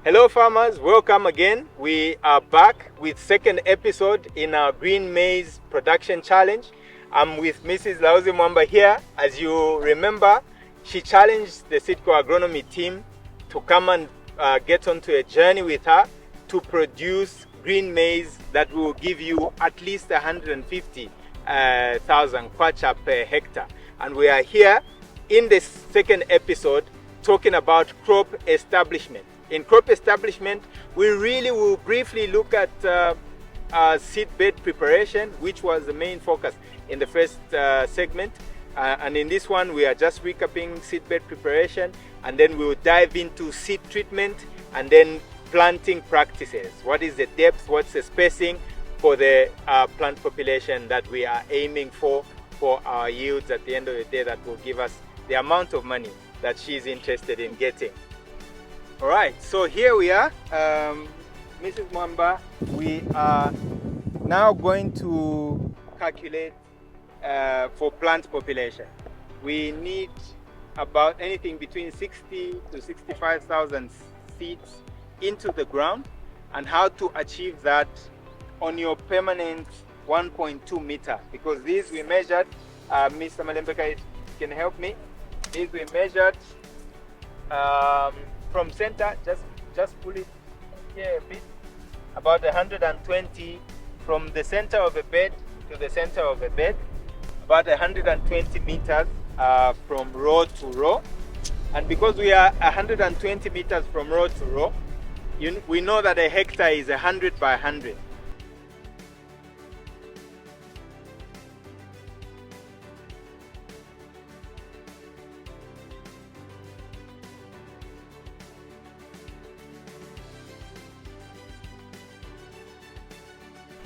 Hello farmers, welcome again. We are back with second episode in our green maize production challenge. I'm with Mrs. Lauzi Mwamba here. As you remember, she challenged the Sitco agronomy team to come and get onto a journey with her to produce green maize that will give you at least 150,000 kwacha per hectare. And we are here in the second episode talking about crop establishment. In crop establishment, we really will briefly look at seed bed preparation, which was the main focus in the first segment. And in this one, we are just recapping seed bed preparation, and then we will dive into seed treatment and then planting practices. What is the depth, what's the spacing for the plant population that we are aiming for our yields at the end of the day that will give us the amount of money that she's interested in getting. All right, so here we are, Mrs. Mwamba. We are now going to calculate for plant population. We need about anything between 60 to 65,000 seeds into the ground, and how to achieve that on your permanent 1.2 meter, because these we measured, Mr. Malembeka can help me, these we measured from center, just pull it here a bit, about 120 from the center of a bed to the center of a bed, about 120 meters from row to row. And because we are 120 meters from row to row, we know that a hectare is 100 by 100.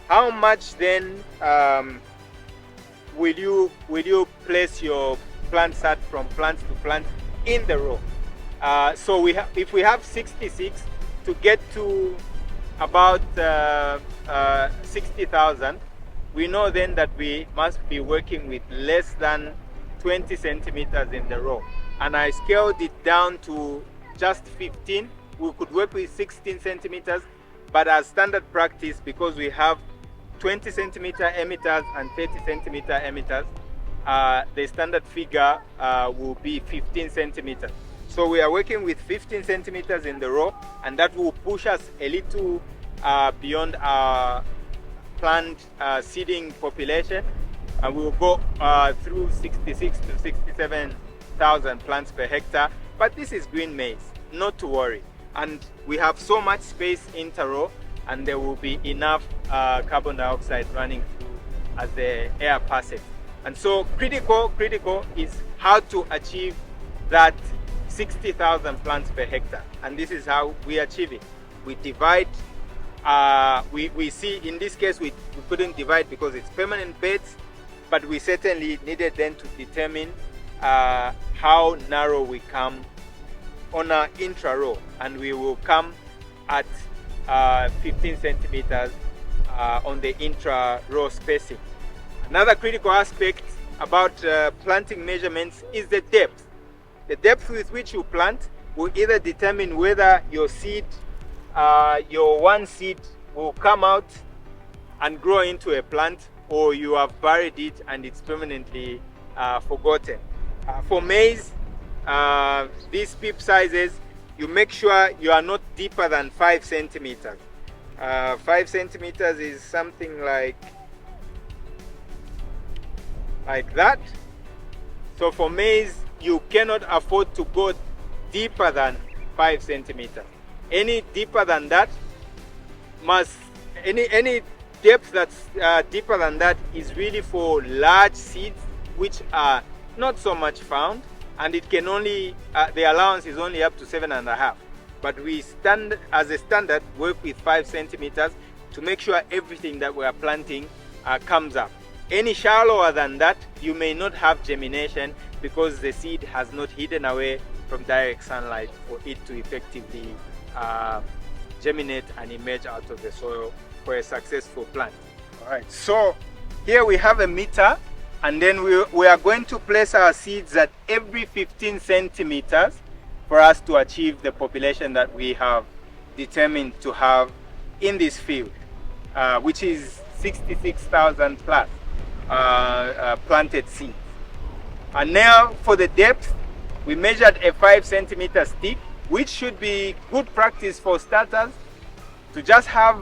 How much then will you place your plant start from plant to plant in the row? So if we have 66 to get to about 60,000, we know then that we must be working with less than 20 centimeters in the row. And I scaled it down to just 15. We could work with 16 centimeters, but as standard practice, because we have 20 centimeter emitters and 30 centimeter emitters, the standard figure will be 15 centimeters. So we are working with 15 centimeters in the row, and that will push us a little beyond our planned seeding population, and we will go through 66 to 67,000 plants per hectare. But this is green maize, not to worry. And we have so much space inter-row, and there will be enough carbon dioxide running through as the air passes. And so critical is how to achieve that 60,000 plants per hectare. And this is how we achieve it. We divide, we see in this case we couldn't divide because it's permanent beds, but we certainly needed then to determine how narrow we come on our intra-row, and we will come at 15 centimeters on the intra-row spacing. Another critical aspect about planting measurements is the depth. The depth with which you plant will either determine whether your seed, your one seed will come out and grow into a plant, or you have buried it and it's permanently forgotten. For maize, these pip sizes, you make sure you are not deeper than 5 centimeters. 5 centimeters is something like that. So for maize, you cannot afford to go deeper than 5 centimeters. Any deeper than that any depth that's deeper than that is really for large seeds, which are not so much found, and it can only the allowance is only up to 7.5. But we stand as a standard work with 5 centimeters to make sure everything that we are planting comes up. Any shallower than that, you may not have germination because the seed has not hidden away from direct sunlight for it to effectively germinate and emerge out of the soil for a successful plant. All right, so here we have a meter, and then we are going to place our seeds at every 15 centimeters for us to achieve the population that we have determined to have in this field, which is 66,000 plus planted seeds. And now for the depth, we measured a 5 centimeter stick, which should be good practice for starters, to just have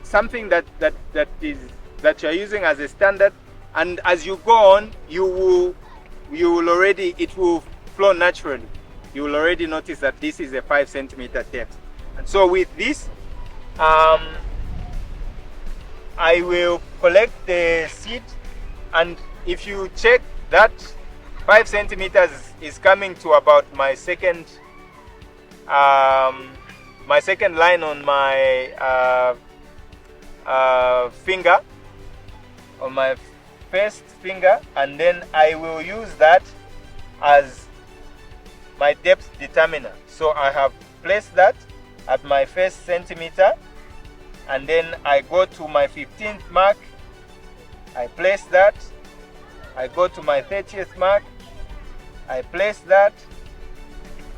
something that you're using as a standard, and as you go on, it will flow naturally. You will already notice that this is a 5 centimeter depth. And so with this, I will collect the seed, and if you check that 5 centimeters is coming to about my second line on my finger, on my first finger, and then I will use that as my depth determiner. So I have placed that at my first centimeter, and then I go to my 15th mark, I place that, I go to my 30th mark, I place that,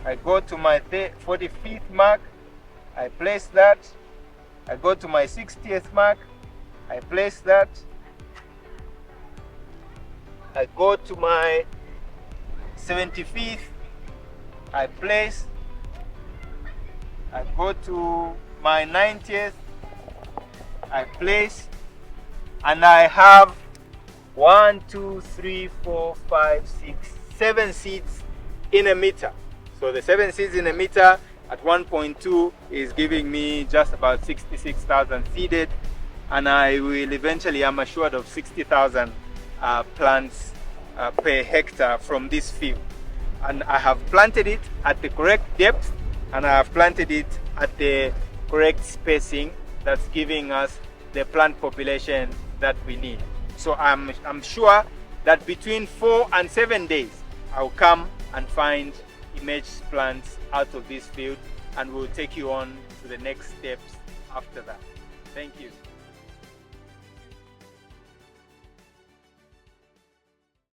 I go to my 45th mark, I place that, I go to my 60th mark, I place that, I go to my 75th, I place, I go to my 90th, I place, and I have 1, 2, 3, 4, 5, 6, 7 seeds in a meter. So the 7 seeds in a meter at 1.2 is giving me just about 66,000 seeded, and I will eventually, I'm assured of 60,000 plants per hectare from this field. And I have planted it at the correct depth, and I have planted it at the correct spacing that's giving us the plant population that we need. So I'm sure that between 4 and 7 days, I'll come and find emerged plants out of this field, and we'll take you on to the next steps after that. Thank you.